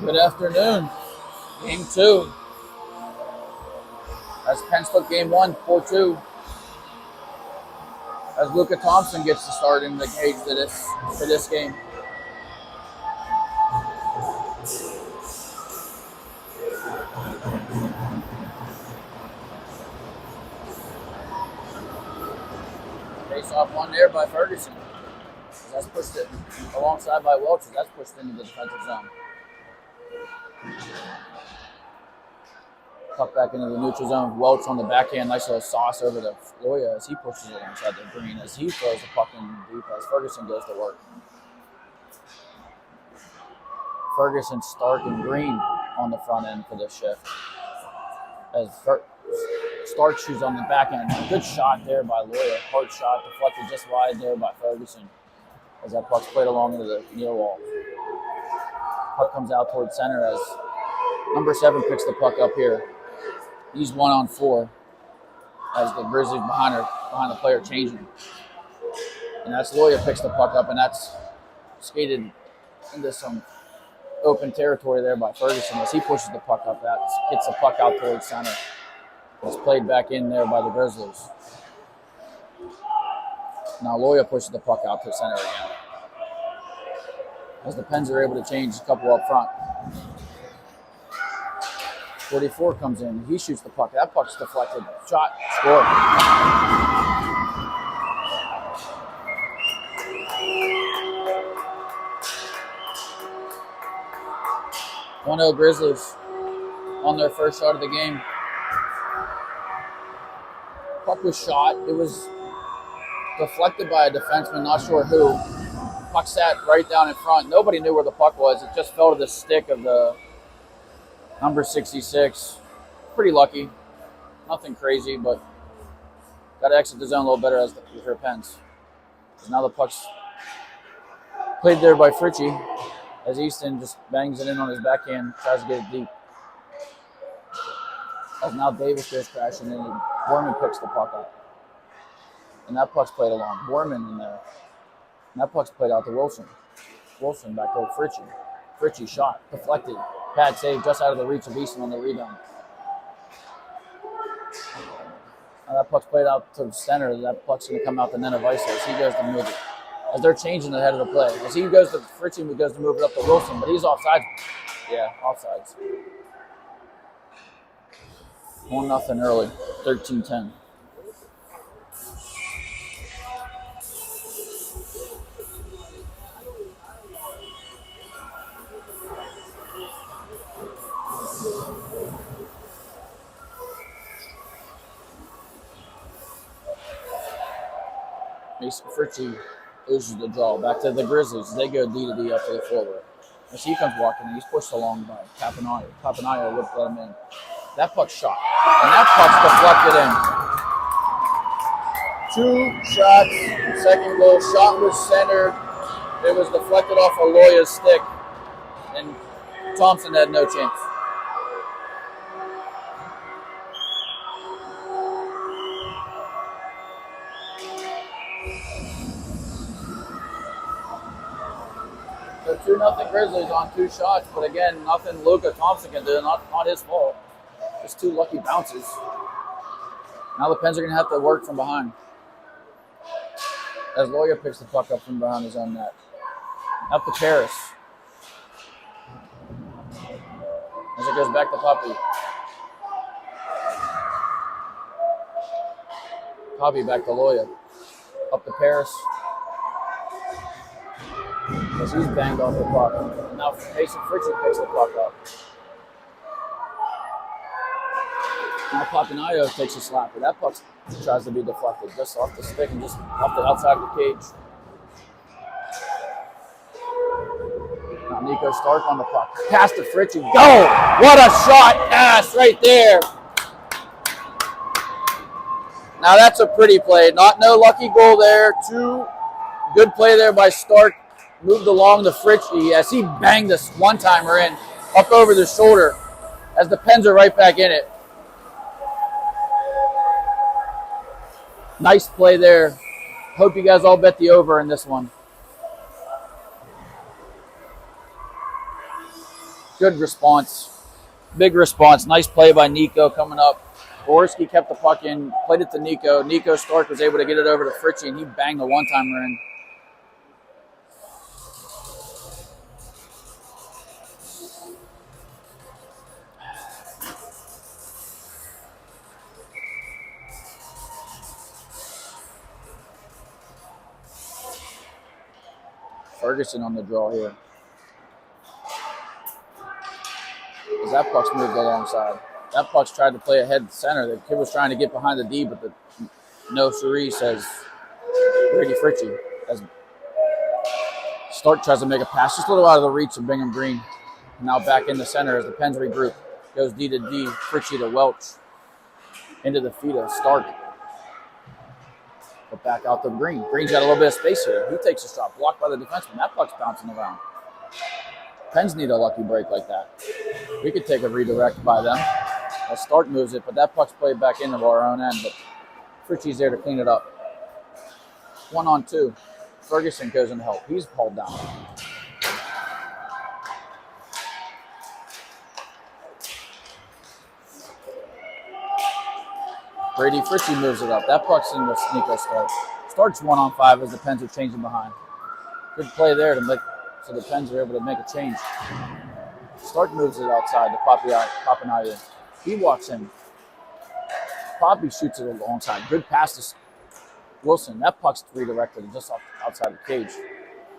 Good afternoon. Game 2. As Penn took game 1, 4-2. As Luka Thompson gets to start in the cage for this game. Face off one there by Ferguson. That's pushed it alongside by Welch. That's pushed into the defensive zone. Puck back into the neutral zone. Welch on the backhand. Nice little sauce over to Loya as he pushes it alongside the green as he throws the puck in deep as Ferguson goes to work. Ferguson, Stark, and Green on the front end for this shift. As Stark shoots on the back end. Good shot there by Loya. Hard shot deflected just wide there by Ferguson. As that puck's played along into the near wall. Puck comes out towards center as number 7 picks the puck up here. He's 1-on-4 as the Grizzlies behind the player changing. And that's Loya picks the puck up, and that's skated into some open territory there by Ferguson as he pushes the puck up. That gets the puck out towards center. It's played back in there by the Grizzlies. Now Loya pushes the puck out to center again. As the Pens are able to change a couple up front. 44 comes in. He shoots the puck. That puck's deflected. Shot. Score. 1-0 Grizzlies on their first shot of the game. Puck was shot. It was deflected by a defenseman, not sure who. Puck sat right down in front. Nobody knew where the puck was. It just fell to the stick of the number 66. Pretty lucky. Nothing crazy, but got to exit the zone a little better with her Pens. Now the puck's played there by Fritchie as Easton just bangs it in on his backhand, tries to get it deep. As now Davis goes crashing in and Borman picks the puck up. And that puck's played along. Borman in there. And that puck's played out to Wilson. Wilson back to Fritchie. Fritchie shot, deflected. Pad save just out of the reach of Easton on the rebound. Now that puck's played out to the center. That puck's going to come out the net of ice as he goes to move it. As they're changing the head of the play. As he goes to Fritchie, he goes to move it up to Wilson, but he's offsides. Yeah, offsides. 1-0 early, 13-10. Mason Fritchie loses the draw. Back to the Grizzlies. They go D to D up to the forward. As he comes walking, he's pushed along by Capanayo. Capanayo would let him in. That puck's shot. And that puck's deflected in. 2 shots. Second goal. Shot was centered. It was deflected off of Loya's stick. And Thompson had no chance. So 2-0 Grizzlies on 2 shots, but again, nothing Luka Thompson can do, not his fault. Just 2 lucky bounces. Now the Pens are going to have to work from behind. As Loya picks the puck up from behind his own net. Up to Paris. As it goes back to Puppy. Puppy back to Loya. Up to Paris. As he's banged off the puck. And now Mason Fritchie picks the puck up. Now Papanayo takes a slap, but that puck tries to be deflected just off the stick and just off the outside of the cage. Now Nico Stark on the puck. Pass to Fritchie. Go! What a shot pass right there. Now that's a pretty play. No lucky goal there. Good play there by Stark. Moved along to Fritchie as he banged this one-timer in up over the shoulder as the Pens are right back in it. Nice play there. Hope you guys all bet the over in this one. Good response. Big response. Nice play by Nico coming up. Borski kept the puck in, played it to Nico. Nico Stark was able to get it over to Fritchie, and he banged the one-timer in. Ferguson on the draw here. As that puck's moved alongside. That puck's tried to play ahead center. The kid was trying to get behind the D, but the no siree, says Brady Fritchie. As Stark tries to make a pass just a little out of the reach of Bingham Green. Now back in the center as the Pens regroup. Goes D to D, Fritchie to Welch. Into the feet of Stark. But back out to Green. Green's got a little bit of space here. He takes a shot, blocked by the defenseman. That puck's bouncing around. Pens need a lucky break like that. We could take a redirect by them. As Stark moves it, but that puck's played back into our own end. But Fritchie's there to clean it up. 1-on-2. Ferguson goes in to help. He's hauled down. Brady Fritchie moves it up. That puck's into Nico Stark. Stark's 1-on-5 as the Pens are changing behind. Good play there to make so the Pens are able to make a change. Stark moves it outside to Papanayu. He walks in. Poppy shoots it alongside. Good pass to Wilson. That puck's redirected just outside the cage.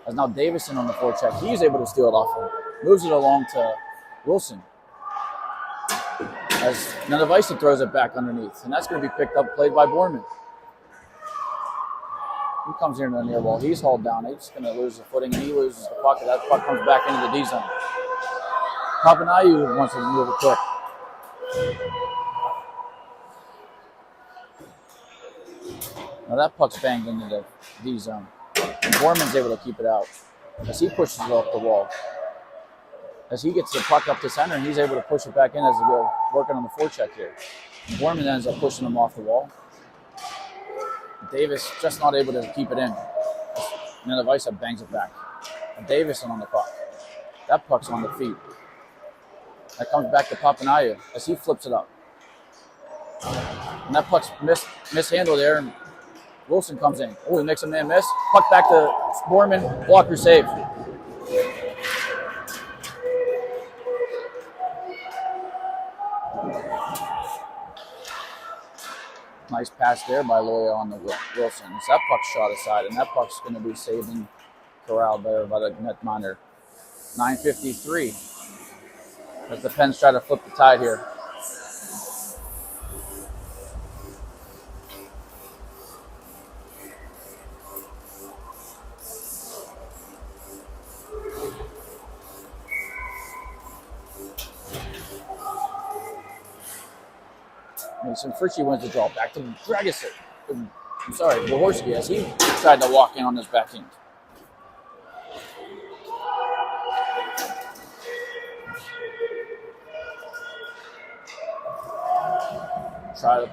As now Davison on the forecheck. He's able to steal it off him. Moves it along to Wilson. As Nenevisa throws it back underneath. And that's going to be picked up, played by Borman. He comes here in the near wall. He's hauled down. He's going to lose the footing, and he loses the puck. That puck comes back into the D zone. Papanayu wants to move it quick. Now that puck's banged into the D zone. And Borman's able to keep it out as he pushes it off the wall. As he gets the puck up to center, and he's able to push it back in as they go working on the forecheck here. Borman ends up pushing him off the wall. Davis just not able to keep it in. And then Nenevisa bangs it back. And Davison on the puck. That puck's on the feet. That comes back to Papanayu as he flips it up. And that puck's mishandled there, and Wilson comes in. Oh, he makes a man miss. Puck back to Borman. Blocker save. Nice pass there by Loya on the Wilson. So that puck's shot aside, and that puck's going to be saved and corralled there by the netminder. 9:53 as the Pens try to flip the tide here. Mason Fritchie wins the draw back to Dragic. I'm sorry, Jaworski, as he tried to walk in on his backhand.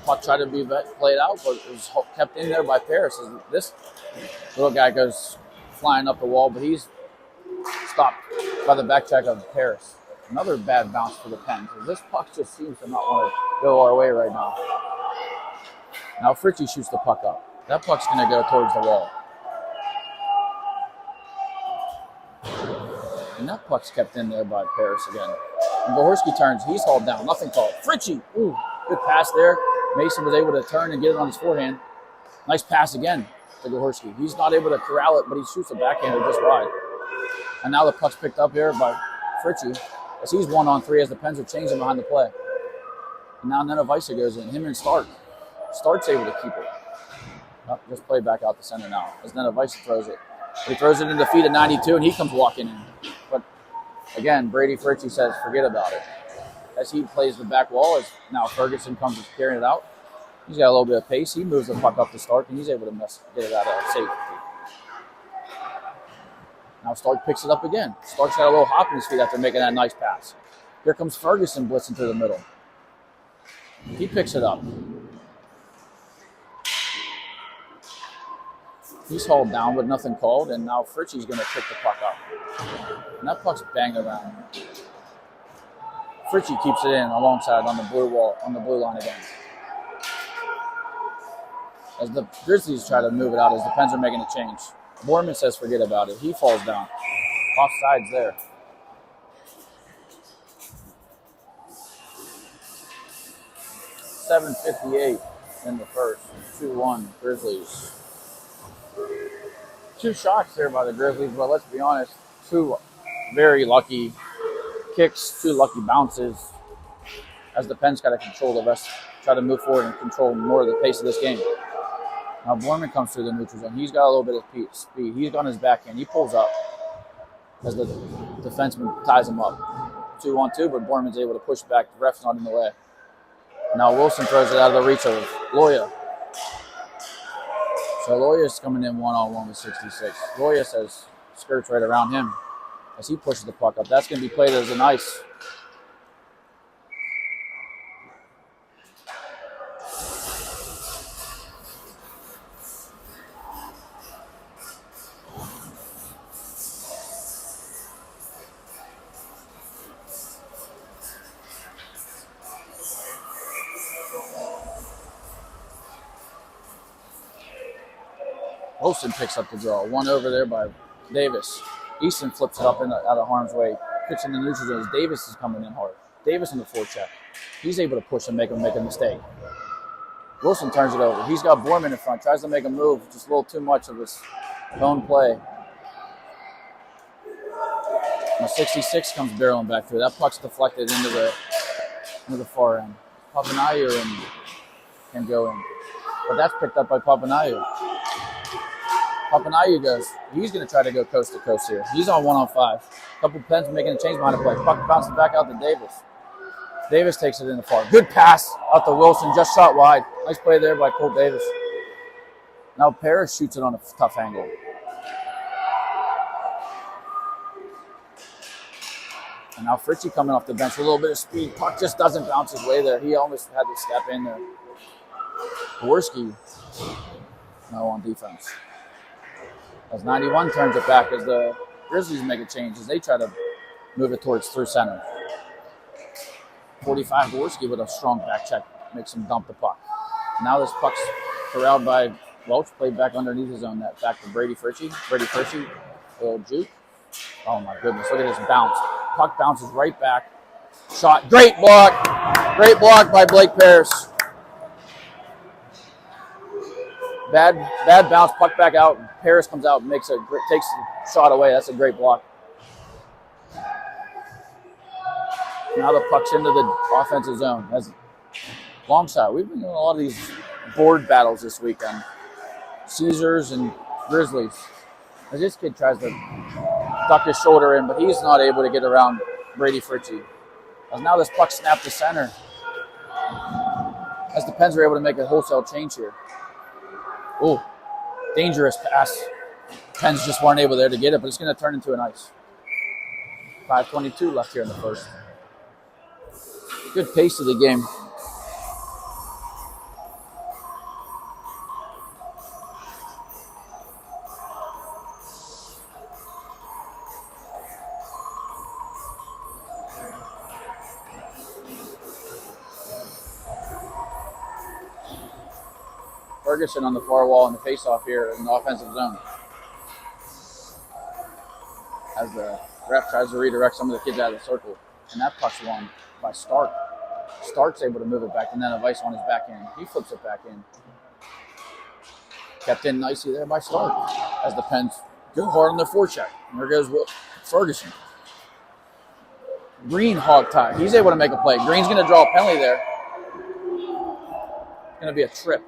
Puck tried to be played out, but it was kept in there by Paris. This little guy goes flying up the wall, but he's stopped by the back check of Paris. Another bad bounce for the Pens. This puck just seems to not want to go our way right now. Now Fritchie shoots the puck up. That puck's going to go towards the wall. And that puck's kept in there by Paris again. And Jaworski turns. He's hauled down. Nothing called. Fritchie. Ooh, good pass there. Mason was able to turn and get it on his forehand. Nice pass again to Jaworski. He's not able to corral it, but he shoots a backhander just wide. And now the puck's picked up here by Fritchie. As he's 1-on-3 as the Pens are changing behind the play. And now Nenevisa goes in. Him and Stark. Stark's able to keep it. Oh, just play back out the center now as Nenevisa throws it. He throws it in the feet of 92, and he comes walking in. But again, Brady Fritchie says forget about it. As he plays the back wall, as now Ferguson comes and carrying it out. He's got a little bit of pace. He moves the puck up to Stark, and he's able to get it out of safety. Now Stark picks it up again. Stark's got a little hop in his feet after making that nice pass. Here comes Ferguson blitzing to the middle. He picks it up. He's hauled down, but nothing called, and now Fritchie's going to pick the puck up. And that puck's banged around. Fritchie keeps it in alongside on the blue wall, on the blue line again. As the Grizzlies try to move it out, as the Pens are making a change. Borman says forget about it. He falls down. Offsides there. .758 in the first. 2-1 Grizzlies. Two shots there by the Grizzlies, but let's be honest, two very lucky kicks, two lucky bounces, as the Pens got to control the rest, try to move forward and control more of the pace of this game. Now Borman comes through the neutral zone. He's got a little bit of speed. He's on his back end. He pulls up as the defenseman ties him up. 2-1-2, but Borman's able to push back. The ref's not in the way. Now Wilson throws it out of the reach of Loya. So Loya's coming in one-on-one with 66. Loya says skirts right around him as he pushes the puck up. That's going to be played as an ice. Wilson picks up the draw. One over there by Davis. Easton flips it up out of harm's way. Pitch in the neutral zone as Davis is coming in hard. Davis in the forecheck. He's able to push and make him make a mistake. Wilson turns it over. He's got Borman in front. Tries to make a move. Just a little too much of his own play. Now 66 comes barreling back through. That puck's deflected into the far end. Papanayu can go in. But that's picked up by Papanayu. Papanayu goes. He's going to try to go coast to coast here. He's on 1-on-5. Couple Pens making a change behind the play. Puck bounces back out to Davis. Davis takes it in the far. Good pass out to Wilson. Just shot wide. Nice play there by Colt Davis. Now Paris shoots it on a tough angle. And now Fritchie coming off the bench with a little bit of speed. Puck just doesn't bounce his way there. He almost had to step in there. Jaworski now on defense. As 91 turns it back as the Grizzlies make a change as they try to move it towards through center. 45 Jaworski with a strong back check makes him dump the puck. Now this puck's corralled by Welch, played back underneath his own net. Back to Brady Fritchie. Brady Fritchie, a little juke. Oh my goodness, look at this bounce. Puck bounces right back. Shot, great block. Great block by Blake Paris. Bad bounce, puck back out. Paris comes out, takes the shot away. That's a great block. Now the puck's into the offensive zone. That's long shot. We've been doing a lot of these board battles this weekend. Caesars and Grizzlies. As this kid tries to duck his shoulder in, but he's not able to get around Brady Fritchie. As now this puck snapped to center. As the Pens are able to make a wholesale change here. Oh, dangerous pass. Pens just weren't able there to get it, but it's going to turn into an ice. 5:22 left here in the first. Good pace of the game. Ferguson on the far wall in the face-off here in the offensive zone. As the ref tries to redirect some of the kids out of the circle. And that puck's won by Stark. Stark's able to move it back, and then a vice on his back end. He flips it back in. Kept in nicely there by Stark. As the Pens go hard on their forecheck. And there goes Ferguson. Green hog tie. He's able to make a play. Green's going to draw a penalty there. It's going to be a trip.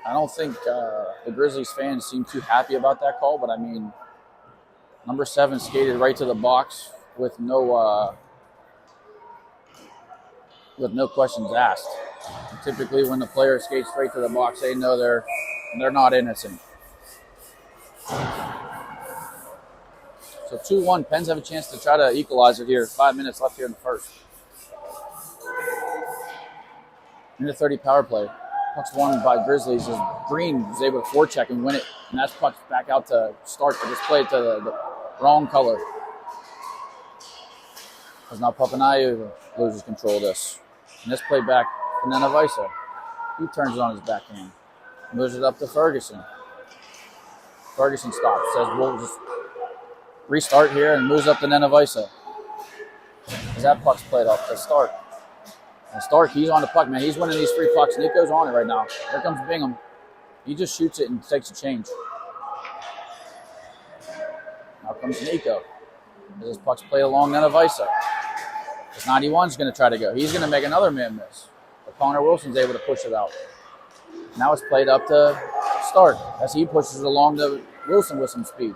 I don't think the Grizzlies fans seem too happy about that call, but I mean, number 7 skated right to the box with no questions asked. And typically, when the player skates straight to the box, they know they're not innocent. So 2-1, Pens have a chance to try to equalize it here. 5 minutes left here in the first. In the 30 power play. Puck's won by Grizzlies as Green was able to forecheck and win it. And that's pucked back out to Stark, but it's played to the wrong color. Because now Papanayu loses control of this. And this play back to Nenavisa. He turns it on his backhand. Moves it up to Ferguson. Ferguson stops. Says we'll just restart here and moves up to Nenavisa. As that puck's played off to Stark. And Stark, he's on the puck, man. He's winning these 3 pucks. Nico's on it right now. Here comes Bingham. He just shoots it and takes a change. Now comes Nico. As his puck's played along Nenavisa. This 91's going to try to go. He's going to make another man miss. But Connor Wilson's able to push it out. Now it's played up to Stark as he pushes it along to Wilson with some speed.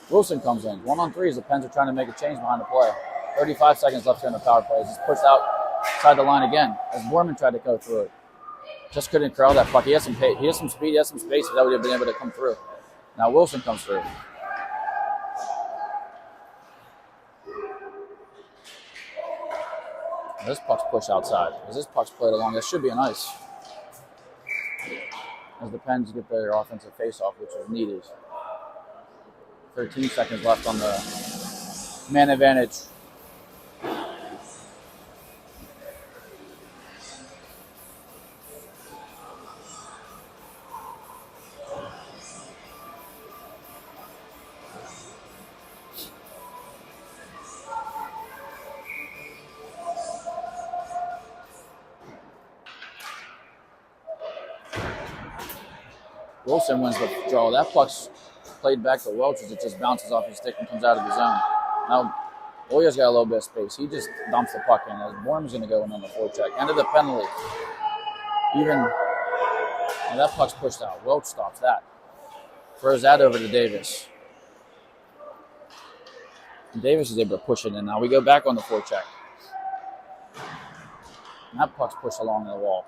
Wilson comes in. 1-on-3 as the Pens are trying to make a change behind the play. 35 seconds left here in the power play. He's pushed outside the line again as Borman tried to go through it. Just couldn't corral that puck. He has some pace. He has some speed. He has some space that would have been able to come through. Now Wilson comes through. This puck's pushed outside. As this puck's played along, this should be an ice. As the Pens get their offensive face-off, which is needed. 13 seconds left on the man advantage. Wilson wins the draw. That puck's played back to Welch as it just bounces off his stick and comes out of the zone. Now, Loya's got a little bit of space. He just dumps the puck in as Borman's going to go in on the forecheck. End of the penalty. And that puck's pushed out. Welch stops that. Throws that over to Davis. And Davis is able to push it in. Now we go back on the forecheck. And that puck's pushed along the wall.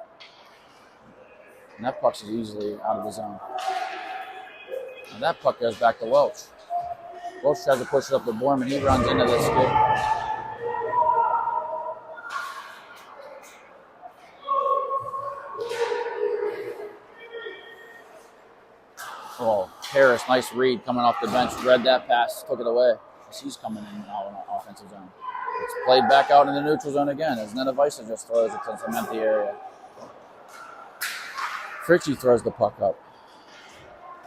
And that puck's easily out of the zone. And that puck goes back to Welch. Welch tries to push it up to Borman. He runs into this skid. Oh, Harris, nice read coming off the bench. Read that pass, took it away. He's coming in now in the offensive zone. It's played back out in the neutral zone again as Nenavisa just throws it to some empty area. Fritchie throws the puck up.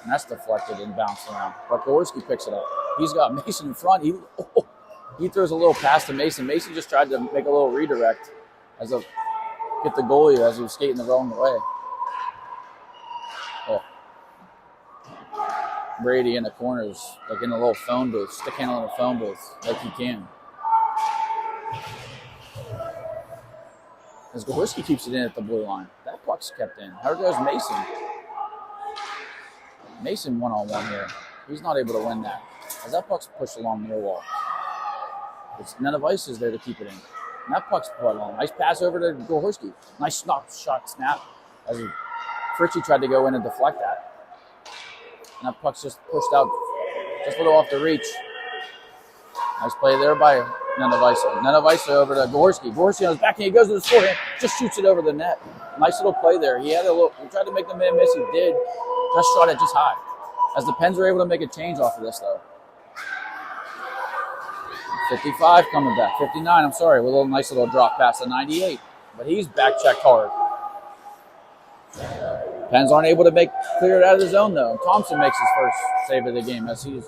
And that's deflected and bounced around. But Gorski picks it up. He's got Mason in front. He throws a little pass to Mason. Mason just tried to make a little redirect as a get the goalie as he was skating the wrong way. Oh. Brady in the corners, like in a little phone booth, stick handle in a phone booth, like he can. As Gorski keeps it in at the blue line. That puck's kept in. Here goes Mason. Mason one-on-one here. He's not able to win that. As that puck's pushed along near wall. It's Nenavisa is there to keep it in. And that puck's put along. Nice pass over to Gorski. Nice shot snap. As Fritchie tried to go in and deflect that. And that puck's just pushed out just a little off the reach. Nice play there by Nenavisa. Nenavisa over to Gorski. Gorski on his back and he goes to the forehand, just shoots it over the net. Nice little play there. He tried to make the man miss. He did. Just shot it just high. As the Pens are able to make a change off of this, though. 55 coming back. 59, I'm sorry, with a little nice little drop pass to 98. But he's back checked hard. Pens aren't able to clear it out of the zone, though. Thompson makes his first save of the game as he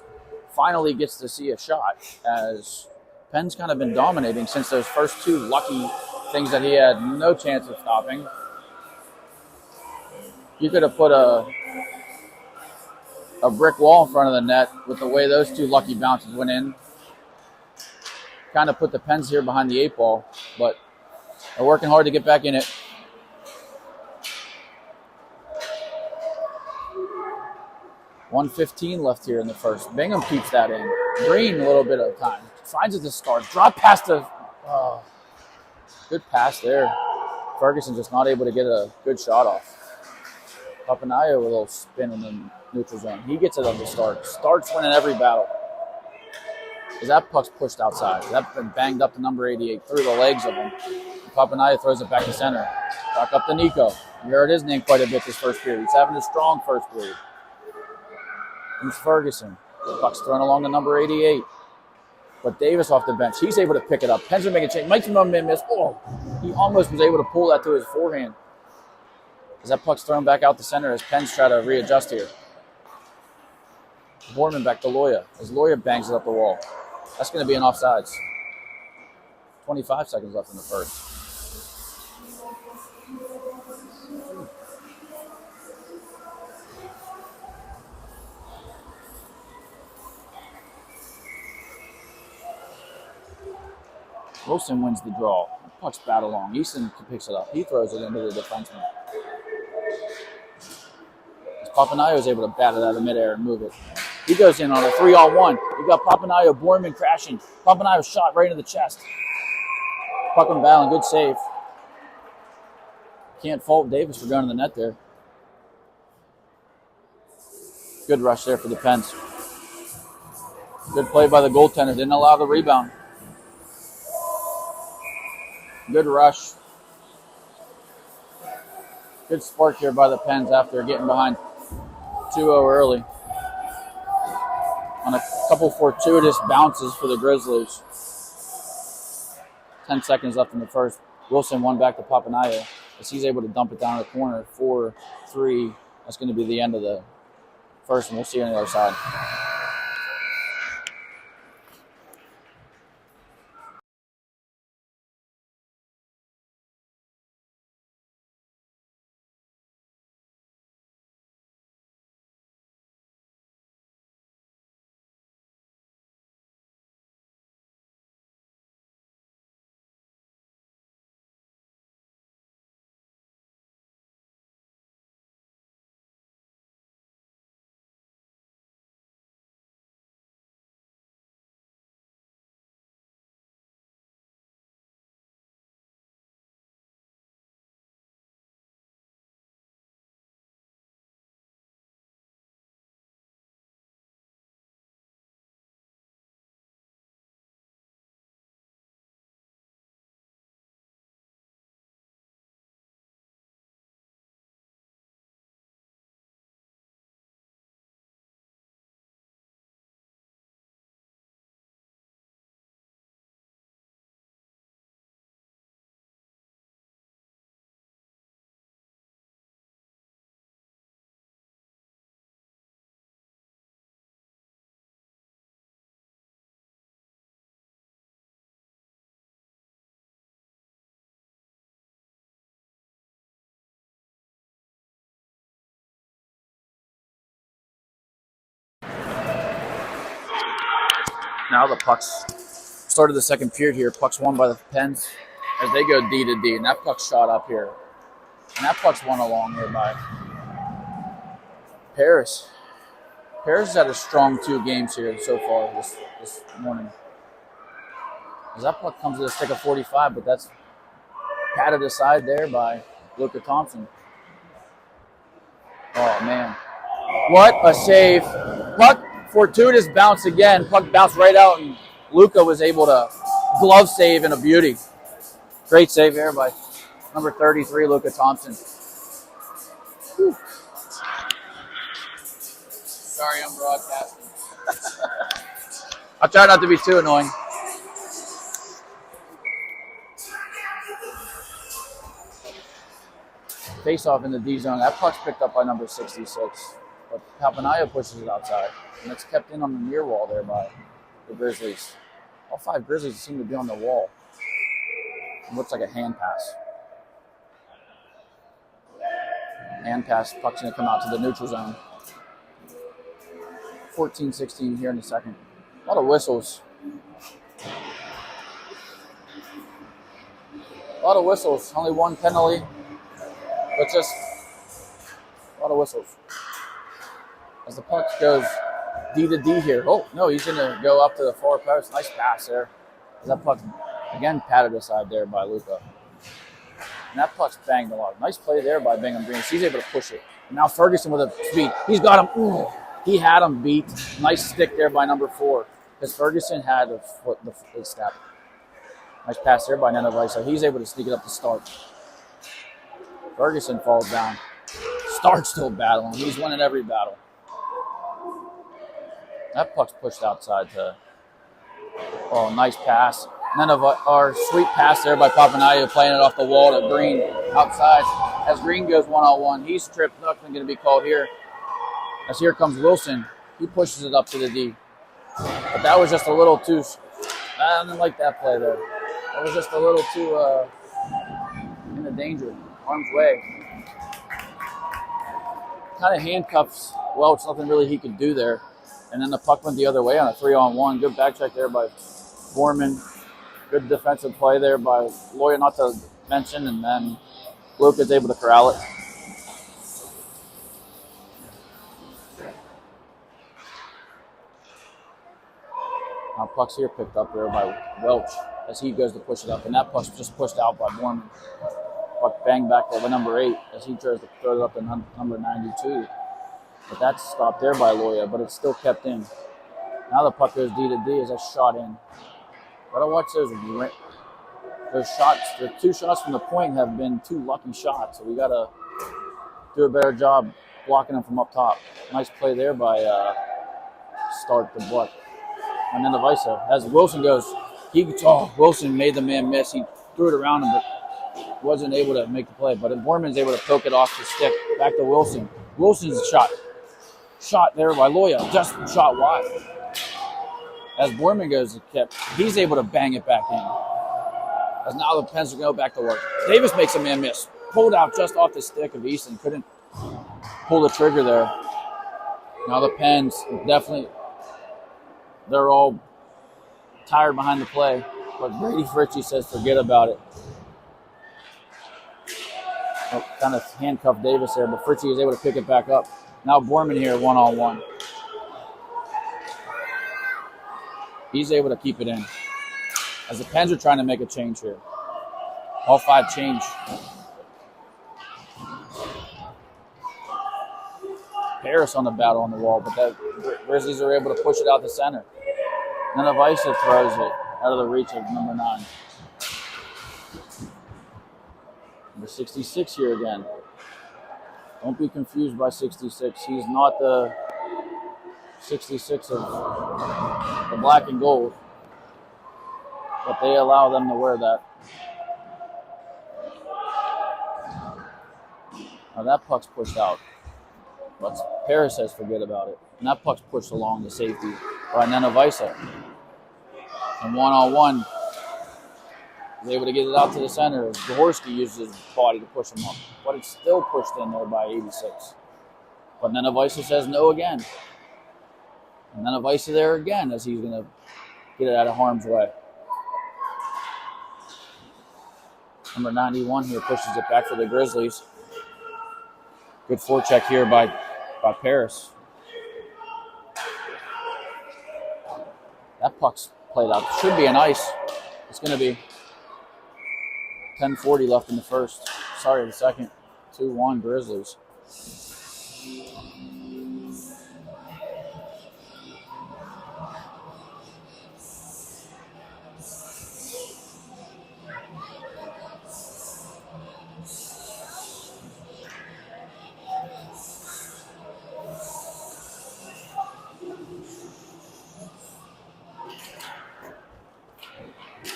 finally gets to see a shot. As Pens kind of been dominating since those first two lucky things that he had no chance of stopping. You could have put a brick wall in front of the net with the way those two lucky bounces went in. Kind of put the Pens here behind the 8 ball, but they're working hard to get back in it. .115 left here in the first. Bingham keeps that in. Green a little bit of time. Finds it to start. Drop past the... good pass there. Ferguson just not able to get a good shot off. Papanayo with a little spin in the neutral zone. He gets it on the start. Stark's winning every battle. As that puck's pushed outside. That's been banged up to number 88 through the legs of him. Papanayo throws it back to center. Back up to Nico. You heard his name quite a bit this first period. He's having a strong first period. Here's Ferguson. The puck's thrown along to number 88. But Davis off the bench, he's able to pick it up. Penn's going to make a change. Mike's man miss. Oh, he almost was able to pull that to his forehand. As that puck's thrown back out the center as Penn's try to readjust here. Borman back to Loya as Loya bangs it up the wall. That's going to be an offsides. 25 seconds left in the first. Wilson wins the draw. Puck's battle long. Easton picks it up. He throws it into the defenseman. As Papanayo is able to bat it out of midair and move it. He goes in on a 3-on-1. You got Papanayo, Borman crashing. Papanayo shot right into the chest. Puck and battling. Good save. Can't fault Davis for going to the net there. Good rush there for the Pens. Good play by the goaltender. Didn't allow the rebound. Good rush. Good spark here by the Pens after getting behind 2-0 early. On a couple fortuitous bounces for the Grizzlies. 10 seconds left in the first. Wilson won back to Papanayo as he's able to dump it down the corner. 4-3. That's going to be the end of the first, and we'll see you on the other side. Now the Pucks started the second period here. Pucks won by the Pens as they go D to D. And that puck shot up here. And that puck's won along here by Paris. Paris has had a strong 2 games here so far this morning. As that puck comes to the stick of 45, but that's patted aside there by Luka Thompson. Oh, man. What a save. Puck, fortuitous bounce again. Puck bounced right out, and Luka was able to glove save in a beauty. Great save there by number 33, Luka Thompson. Whew. Sorry, I'm broadcasting. I'll try not to be too annoying. Face off in the D zone. That puck's picked up by number 66. But Papanayo pushes it outside. And it's kept in on the near wall there by the Grizzlies. All 5 Grizzlies seem to be on the wall. It looks like a hand pass. Hand pass. Puck's going to come out to the neutral zone. 14-16 here in the second. A lot of whistles. A lot of whistles. Only 1 penalty. But just a lot of whistles. As the puck goes D to D here. Oh, no, he's going to go up to the far post. Nice pass there. As that puck, again, patted aside there by Luka. And that puck's banged a lot. Nice play there by Bingham Green. He's able to push it. Now Ferguson with a speed. He's got him. Ooh, he had him beat. Nice stick there by number 4. Because Ferguson had the step. Nice pass there by Nenevich. So he's able to sneak it up to Stark. Ferguson falls down. Stark's still battling. He's winning every battle. That puck's pushed outside to Oh, nice pass. None of our sweet pass there by Papanayo, playing it off the wall to Green outside. As Green goes one-on-one, he's tripped. Nothing going to be called here. As here comes Wilson. He pushes it up to the D. But that was just a little too... I didn't like that play there. That was just a little too in the danger, arm's way. Kind of handcuffs Welch, nothing really he could do there. And then the puck went the other way on a 3-on-1. Good back check there by Foreman. Good defensive play there by Loya, not to mention. And then Luke is able to corral it. Now puck's here picked up there by Welch as he goes to push it up. And that puck's just pushed out by Borman. Puck banged back to number 8 as he tries to throw it up to number 92. But that's stopped there by Loya, but it's still kept in. Now the puck goes D to D as that's shot in. Gotta watch those shots. The 2 shots from the point have been 2 lucky shots, so we gotta do a better job blocking them from up top. Nice play there by Stark the Buck. And then the vice as Wilson goes, Wilson made the man miss. He threw it around him, but wasn't able to make the play. But Borman's able to poke it off the stick back to Wilson. Wilson's shot there by Loya, just shot wide. As Borman goes, he's able to bang it back in. As now the Pens are going to go back to work. Davis makes a man miss. Pulled out just off the stick of Easton. Couldn't pull the trigger there. Now the Pens definitely, they're all tired behind the play. But Brady Fritchie says forget about it. Oh, kind of handcuffed Davis there, but Fritchie is able to pick it back up. Now Borman here one-on-one. He's able to keep it in. As the Pens are trying to make a change here. All 5 change. Harris on the battle on the wall, but the Grizzlies are able to push it out the center. Then Avisa throws it out of the reach of number 9. Number 66 here again. Don't be confused by 66. He's not the 66 of the black and gold. But they allow them to wear that. Now that puck's pushed out. But Paris says forget about it. And that puck's pushed along the safety by Nenavisa. And one-on-one, he's able to get it out to the center. Zahorsky uses his body to push him up. But it's still pushed in there by 86. But Nenavisa says no again. And Nenavisa there again as he's going to get it out of harm's way. Number 91 here pushes it back for the Grizzlies. Good forecheck here by Paris. That puck's played out. Should be an ice. It's going to be 10:40 left in the first. Sorry, the second. 2-1 Grizzlies.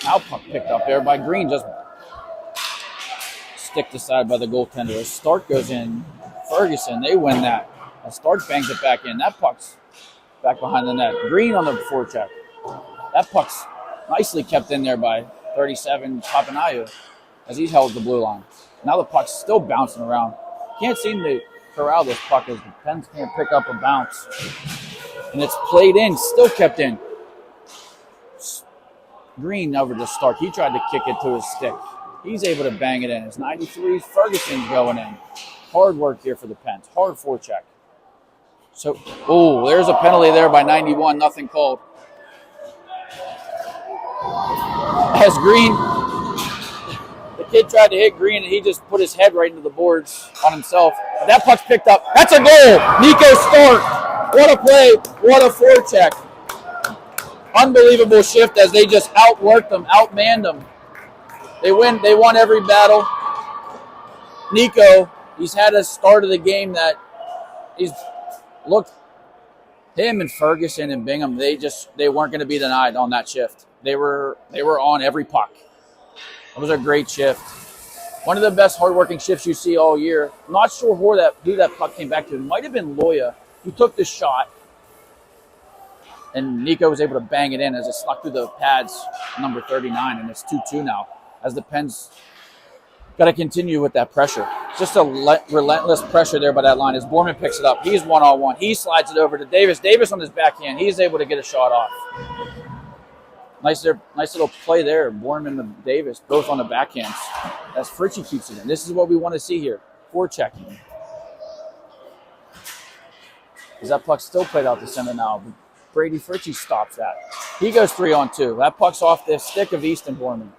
Now puck picked up there by Green, just sticked aside by the goaltender. As Stark goes in, Ferguson, they win that. As Stark bangs it back in, that puck's back behind the net. Green on the forecheck. That puck's nicely kept in there by 37 Papanayo as he held the blue line. Now the puck's still bouncing around. Can't seem to corral this puck as the Pens can't pick up a bounce. And it's played in, still kept in. Green over to Stark. He tried to kick it to his stick. He's able to bang it in. It's 93. Ferguson's going in. Hard work here for the Pens. Hard forecheck. So, there's a penalty there by 91. Nothing called. As Green, the kid tried to hit Green, and he just put his head right into the boards on himself. That puck's picked up. That's a goal. Nico Stark. What a play. What a forecheck. Unbelievable shift as they just outworked them, outmanned them. They won every battle. Nico, he's had a start of the game that he's looked Him and Ferguson and Bingham, they weren't going to be denied on that shift. They were on every puck. It was a great shift. One of the best hardworking shifts you see all year. Not sure who that puck came back to. It might have been Loya, who took the shot, and Nico was able to bang it in as it snuck through the pads, number 39, and it's 2-2 now. As the Pens got to continue with that pressure. Just a relentless pressure there by that line. As Borman picks it up, he's one-on-one. He slides it over to Davis. Davis on his backhand. He's able to get a shot off. Nice little play there. Borman and Davis both on the backhands. As Fritchie keeps it in. This is what we want to see here. Forechecking. As that puck still played out the center now. Brady Fritchie stops that. He goes 3-on-2. That puck's off the stick of Easton Borman.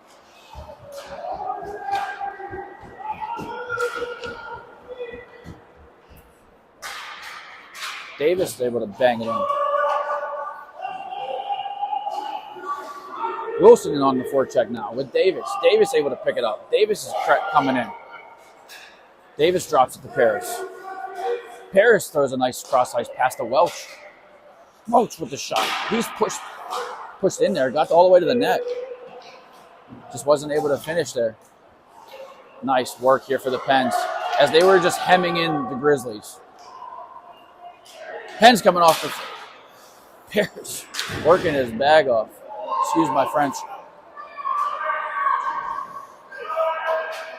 Davis is able to bang it in. Wilson on the forecheck now with Davis. Davis able to pick it up. Davis is coming in. Davis drops it to Paris. Paris throws a nice cross-ice pass to Welch. Welch with the shot. He's pushed in there, got all the way to the net. Just wasn't able to finish there. Nice work here for the Pens as they were just hemming in the Grizzlies. Pens coming off the Paris working his bag off. Excuse my French.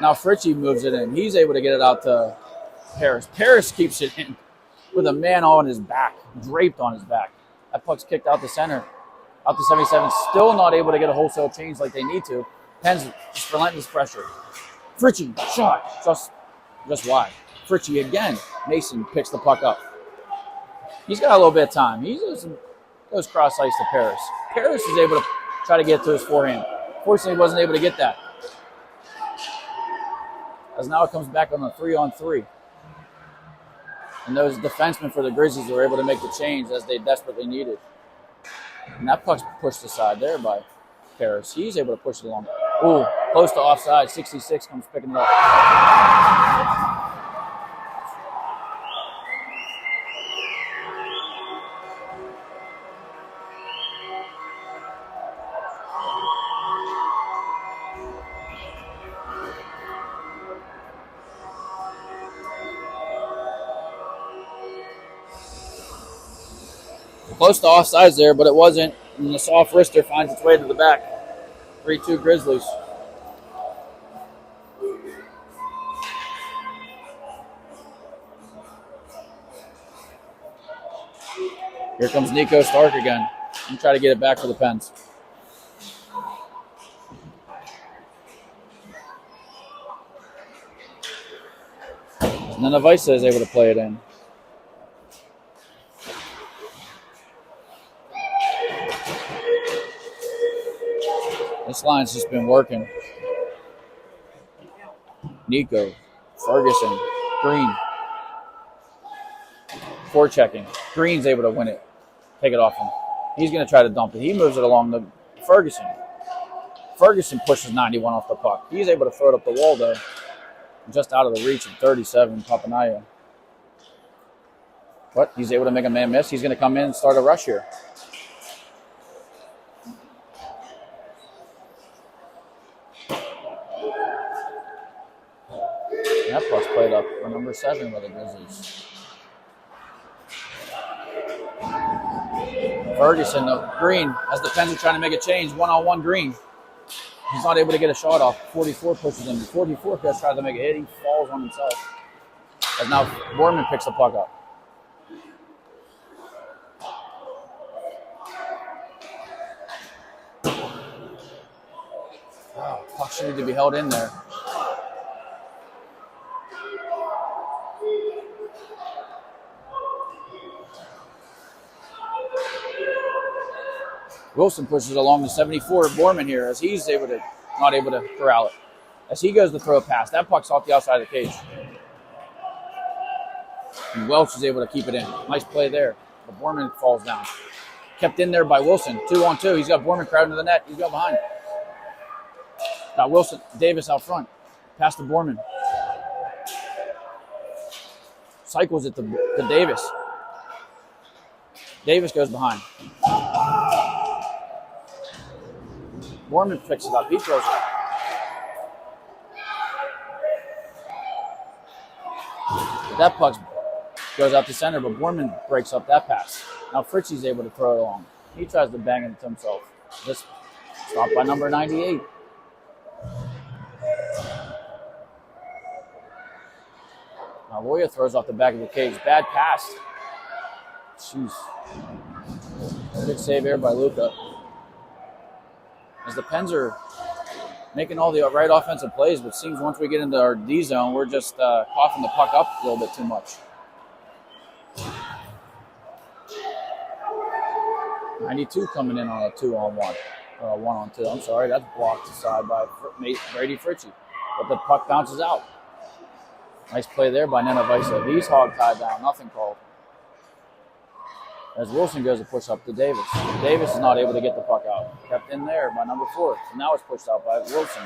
Now Fritchie moves it in. He's able to get it out to Paris. Paris keeps it in with a man on his back, draped on his back. That puck's kicked out the center, out to 77. Still not able to get a wholesale change like they need to. Pens just relentless pressure. Fritchie shot just wide. Fritchie again. Mason picks the puck up. He's got a little bit of time. He goes cross ice to Paris. Paris is able to try to get to his forehand. Fortunately, he wasn't able to get that. As now it comes back on a 3-on-3. And those defensemen for the Grizzlies were able to make the change as they desperately needed. And that puck's pushed aside there by Paris. He's able to push it along. Ooh, close to offside. 66 comes picking it up. Close to offsides there, but it wasn't. And the soft wrister finds its way to the back. 3-2 Grizzlies. Here comes Nico Stark again. And try to get it back for the Pens. And then Avisa is able to play it in. This line's just been working. Nico, Ferguson, Green. Forechecking. Green's able to win it. Take it off him. He's going to try to dump it. He moves it along to Ferguson. Ferguson pushes 91 off the puck. He's able to throw it up the wall, though. Just out of the reach of 37, Papanaya. What? He's able to make a man miss. He's going to come in and start a rush here. That puck's played up for number 7 by the Grizzlies. Ferguson, Green, as the Pens are trying to make a change, one-on-one Green. He's not able to get a shot off. 44 pushes him. 44 tries to make a hit. He falls on himself. As now Borman picks the puck up. Oh, puck should need to be held in there. Wilson pushes it along the 74. Borman here as he's not able to corral it. As he goes to throw a pass, that puck's off the outside of the cage. And Welch is able to keep it in. Nice play there. But Borman falls down. Kept in there by Wilson. 2-on-2. He's got Borman crowding to the net. He's got behind. Got Wilson, Davis out front. Pass to Borman. Cycles it to Davis. Davis goes behind. Borman picks it up. He throws it. That puck goes out to center, but Borman breaks up that pass. Now Fritchie's able to throw it along. He tries to bang it to himself. This stopped by number 98. Now Loya throws off the back of the cage. Bad pass. Jeez. Good save here by Luka. As the Pens are making all the right offensive plays, but it seems once we get into our D zone, we're just coughing the puck up a little bit too much. 92 coming in on a 2-on-1. 1-on-2. I'm sorry, that's blocked aside by Brady Fritchie. But the puck bounces out. Nice play there by Nenavisa. He's hog-tied down. Nothing called. As Wilson goes to push up to Davis. Davis is not able to get the puck out. Kept in there by number 4. And now it's pushed out by Wilson.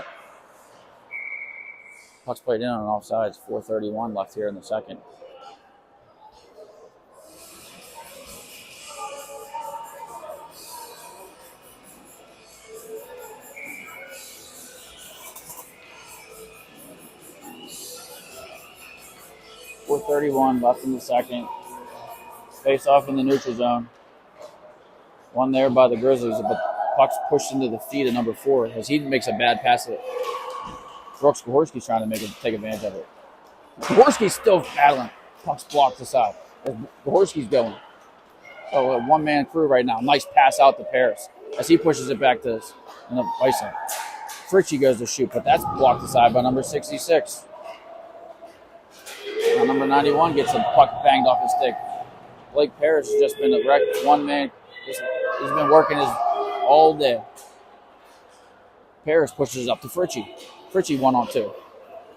Puck's played in on offsides. 4:31 left here in the second. .31 left in the second. Face off in the neutral zone. One there by the Grizzlies, but puck's pushed into the feet of number 4 as he makes a bad pass at it. Brooks Gahorski's trying to take advantage of it. Gahorski's still battling. Puck's blocked aside. As Gahorski's going. So a one-man crew right now. Nice pass out to Paris as he pushes it back to the ice line. Fritchie goes to shoot, but that's blocked aside by number 66. Now number 91 gets a puck banged off his stick. Blake Parrish has just been a wreck. One man. He's been working all day. Parrish pushes up to Fritchie. Fritchie 1-on-2.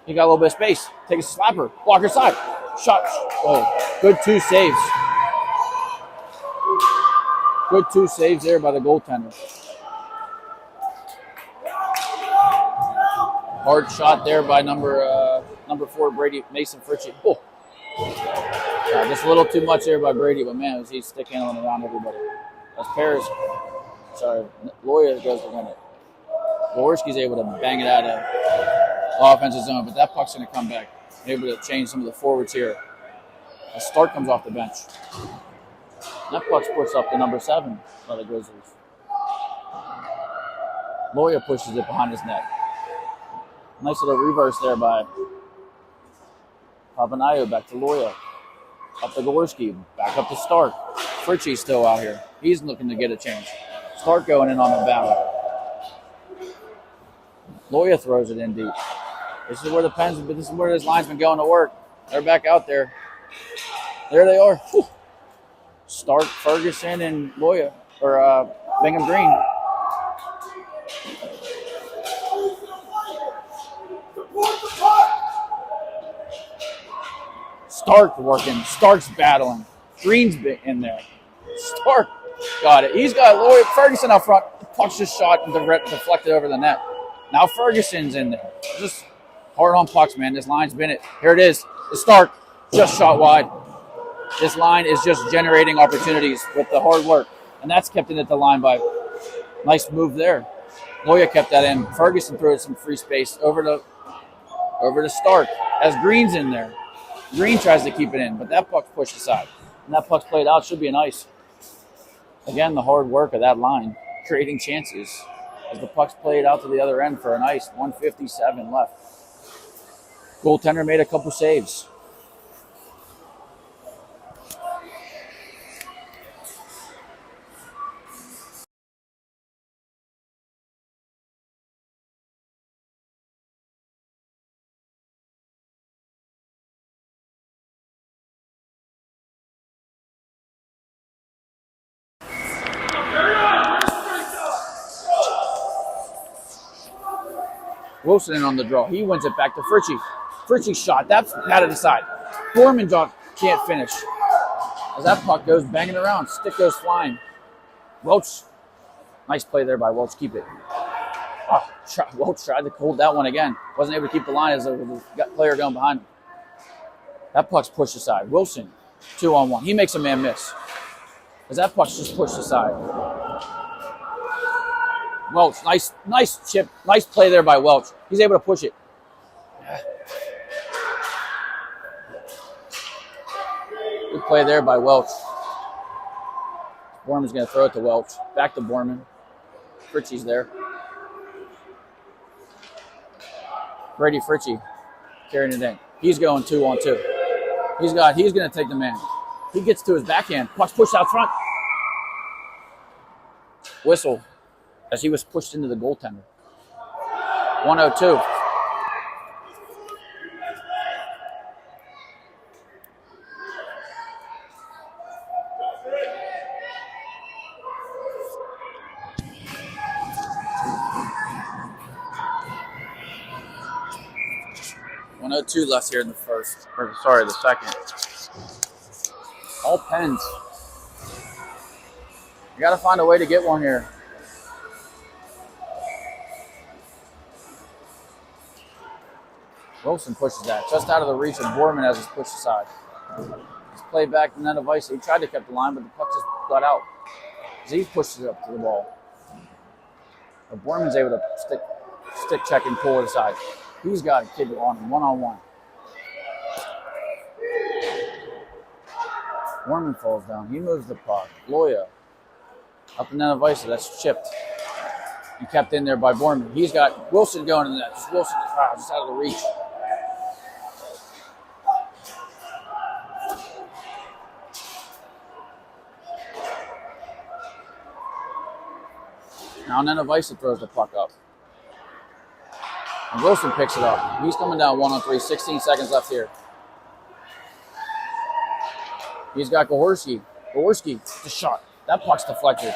He got a little bit of space. Take a slapper. Blocker side. Shot. Oh, good 2 saves. Good 2 saves there by the goaltender. Hard shot there by number 4, Brady Mason Fritchie. Oh. Just a little too much there by Brady, but man, he's stick handling around everybody. As Paris, Loya goes to win it. Jaworski's able to bang it out of offensive zone, but that puck's going to come back. Able to change some of the forwards here. As Stark comes off the bench. That puck's pushed up to number 7 by the Grizzlies. Loya pushes it behind his net. Nice little reverse there by Papanayo. Back to Loya. Up to Jaworski. Back up to Stark. Fritchie's still out here. He's looking to get a change. Stark going in on the battle. Loya throws it in deep. This is where this is where this line's been going to work. They're back out there. There they are. Whew. Stark, Ferguson, and Loya, or Bingham Green. Stark working. Stark's battling. Green's in there. Stark got it. He's got Loya Ferguson out front. The puck's just shot and deflected over the net. Now Ferguson's in there. Just hard on pucks, man. This line's been it. Here it is. The Stark just shot wide. This line is just generating opportunities with the hard work. And that's kept in at the line by nice move there. Loya kept that in. Ferguson threw some free space over to Stark as Green's in there. Green tries to keep it in, but that puck's pushed aside. And that puck's played out. Should be an ice. Again, the hard work of that line, creating chances. As the puck's played out to the other end for an ice. 1:57 left. Goaltender made a couple saves. Wilson in on the draw. He wins it back to Fritchie. Fritchie shot. That's patted aside. Bormanjoff can't finish. As that puck goes banging around. Stick goes flying. Welch. Nice play there by Welch. Keep it. Oh, Welch tried to hold that one again. Wasn't able to keep the line as there was a player going behind him. That puck's pushed aside. Wilson, 2-on-1. He makes a man miss. As that puck's just pushed aside. Welch, nice chip, nice play there by Welch. He's able to push it. Good play there by Welch. Borman's going to throw it to Welch. Back to Borman. Fritchie's there. Brady Fritchie carrying it in. He's going 2-on-2. He's going to take the man. He gets to his backhand. Puck's pushed out front. Whistle as he was pushed into the goaltender. 102. Two left here in the first, or sorry, the second. All Pens. You got to find a way to get one here. Wilson pushes that just out of the reach of Borman as it's pushed aside. He's played back to the net of ice. He tried to keep the line, but the puck just got out. Z pushes it up to the ball. But Borman's able to stick check and pull it aside. He's got a kid on him, one-on-one. Borman falls down. He moves the puck. Loya up and down the ice. That's chipped. And kept in there by Borman. He's got Wilson going in the net. Just Wilson just out of the reach. Now on the end of ice, it throws the puck up. And Wilson picks it up. He's coming down 1-on-3. 16 seconds left here. He's got Gaworski. Gaworski, the shot. That puck's deflected.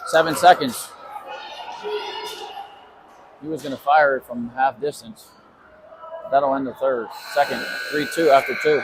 7 seconds. He was going to fire it from half distance. That'll end the third. Second, 3-2 after 2.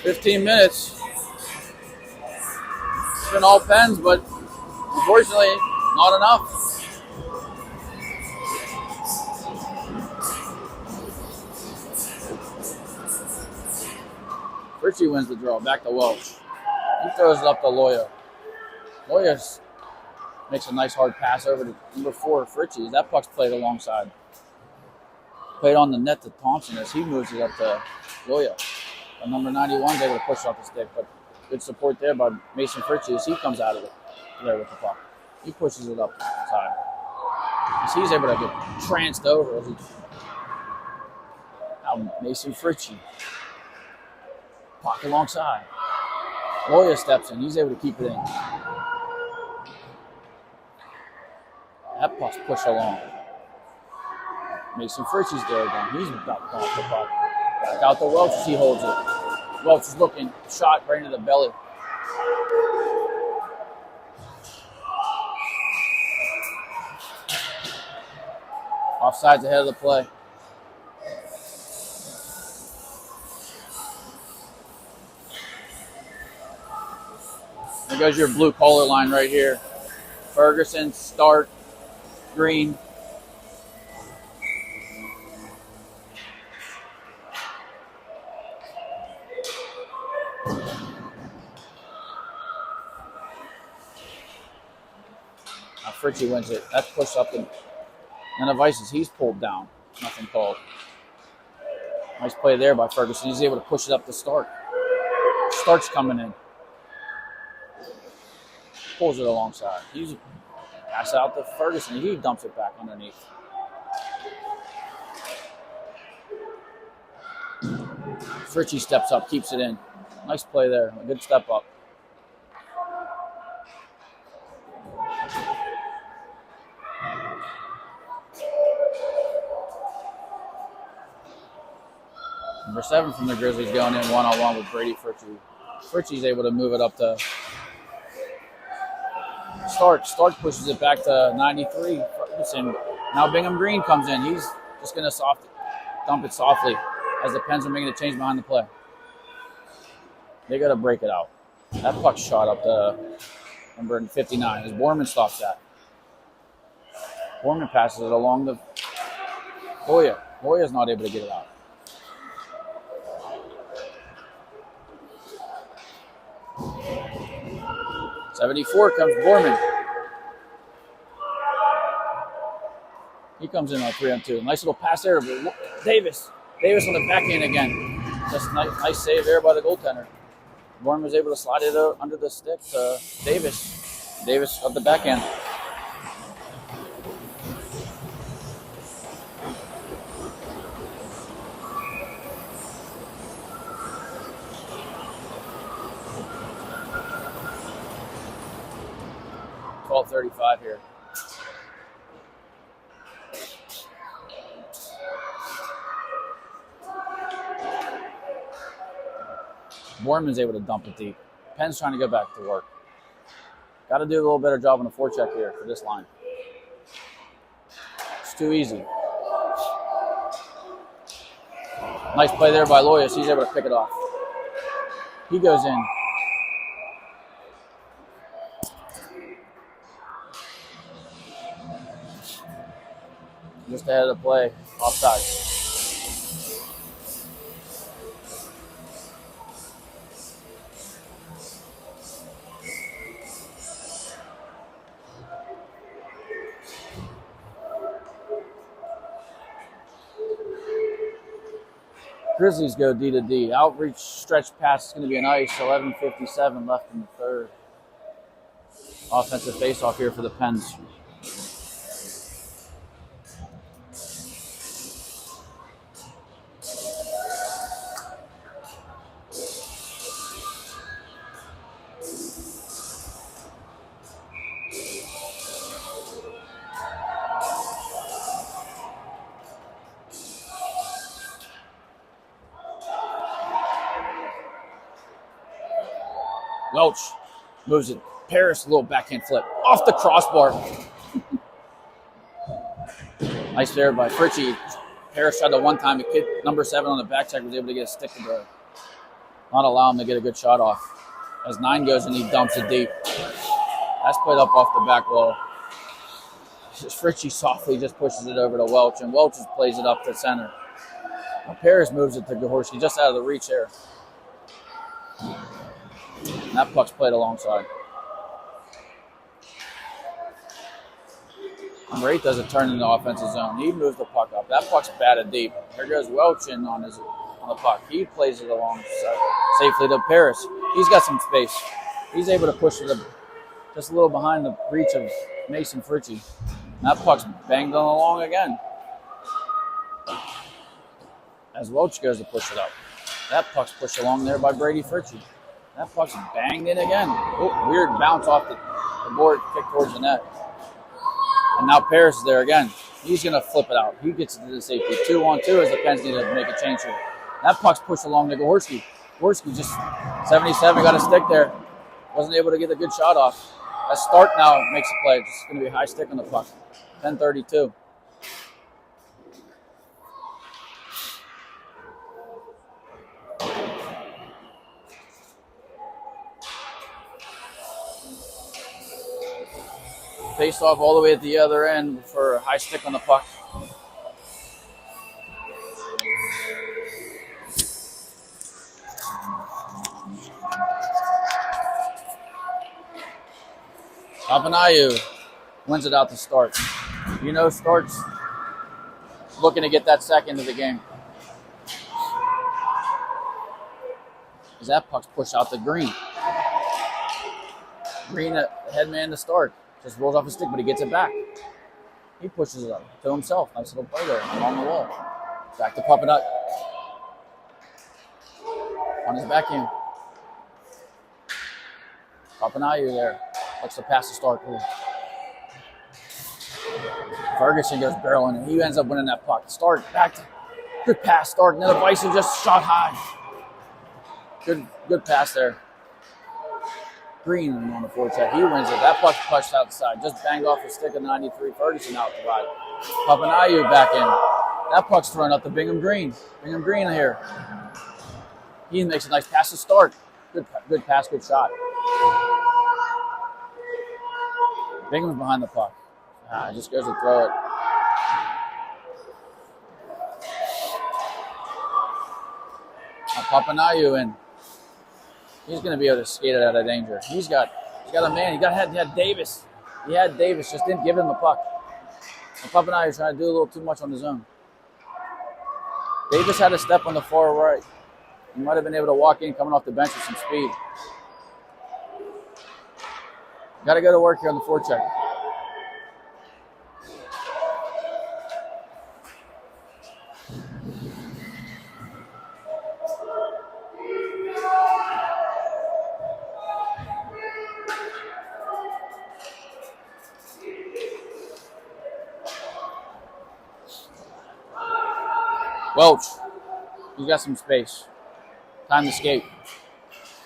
"15 minutes. It's been all Pens, but unfortunately, not enough." Richie wins the draw. Back to Welch. He throws it up to Loya. Loya makes a nice hard pass over to number 4, Fritchie. That puck's played alongside. Played on the net to Thompson as he moves it up to Loya. And number 91 is able to push off the stick, but good support there by Mason Fritchie as he comes out of it there with the puck. He pushes it up the side. As he's able to get tranced over. Now Mason Fritchie. Puck alongside. Loya steps in. He's able to keep it in. That puck's pushed along. Mason Fritchie's there again. He's about to off the puck. Back out to Welch as he holds it. Welch is looking. Shot right into the belly. Offside's ahead of the play. There goes your blue collar line right here. Ferguson, Stark, Green. Fritchie wins it. That's pushed up and the Vices. He's pulled down. Nothing called. Nice play there by Ferguson. He's able to push it up to Stark. Stark's coming in. Pulls it alongside. He's pass it out to Ferguson. He dumps it back underneath. Fritchie steps up, keeps it in. Nice play there. A good step up. Number 7 from the Grizzlies going in one-on-one with Brady Fritchie. Fritchie's able to move it up to Stark. Stark pushes it back to 93. Ferguson. Now Bingham Green comes in. He's just going to dump it softly as the Pens are making a change behind the play. They got to break it out. That puck shot up to number 59 as Borman stops that. Borman passes it along the Hoya. Hoya's not able to get it out. '74 comes Borman. He comes in on 3-on-2. Nice little pass there. Davis. Davis on the backhand again. Just nice save there by the goaltender. Borman was able to slide it under the stick to Davis. Davis of the backhand. .35 here. Borman's able to dump it deep. Penn's trying to get back to work. Got to do a little better job on the forecheck here for this line. It's too easy. Nice play there by Loyas. He's able to pick it off. He goes in. Just ahead of the play, offside. Grizzlies go D to D. Outreach stretch pass is going to be an ice. 11:57 left in the third. Offensive face-off here for the Pens. Welch moves it. Paris, a little backhand flip. Off the crossbar. Nice there by Fritchie. Paris tried the one time. The kid, number 7 on the back check, was able to get a stick to the not allow him to get a good shot off. As 9 goes and he dumps it deep. That's played up off the back wall. Fritchie softly just pushes it over to Welch, and Welch just plays it up to center. Now Paris moves it to Gahorski, just out of the reach there. And that puck's played alongside. Number 8 does a turn in the offensive zone. He moves the puck up. That puck's batted deep. Here goes Welch in on the puck. He plays it alongside safely to Paris. He's got some space. He's able to push it just a little behind the reach of Mason Fritchie. And that puck's banged on along again. As Welch goes to push it up. That puck's pushed along there by Brady Fritchie. That puck's banged in again. Oh, weird bounce off the board, kick towards the net. And now Paris is there again. He's going to flip it out. He gets it to the safety. 2-on-2 as the Pens need to make a change here. That puck's pushed along to Gahorski. Gahorski just 77, got a stick there. Wasn't able to get a good shot off. That Stark now makes a play. It's going to be a high stick on the puck. 10:32. Face off all the way at the other end for a high stick on the puck. Papanayu Wins it out to Stark. You know Stark's looking to get that second of the game. As that puck's pushed out to Green. Green, head man to Stark. Just rolls off his stick, but he gets it back. He pushes it up to himself. Nice little play there along the wall. Back to Papanat. On his backhand. Papanayu there. Looks to pass to Stark. Ferguson goes barreling, and he ends up winning that puck. Stark back to good pass. Stark. Another Bison just shot high. Good pass there. Green on the forecheck. He wins it. That puck's pushed outside. Just banged off the stick of 93. Ferguson out the right. Papanayu back in. That puck's thrown up to Bingham Green. Bingham Green here. He makes a nice pass to Stark. Good pass, good shot. Bingham's behind the puck. Just goes to throw it. Papanayu in. He's going to be able to skate it out of danger. He's got a man. He had Davis. He had Davis, just didn't give him the puck. And Papanayu's trying to do a little too much on his own. Davis had a step on the far right. He might have been able to walk in coming off the bench with some speed. Got to go to work here on the forecheck. Welch, he's got some space. Time to skate.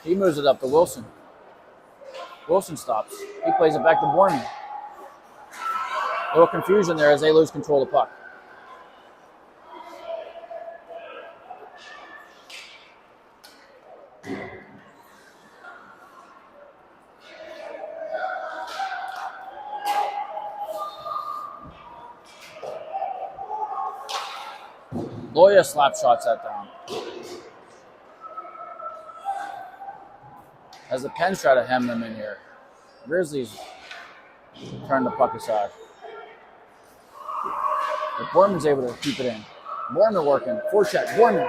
He moves it up to Wilson. Wilson stops. He plays it back to Borman. A little confusion there as they lose control of the puck. Loya slap shots that down. As the Pens try to hem them in here. Grizzlies turn the puck aside. But Borman's able to keep it in. Borman working. Forecheck. Borman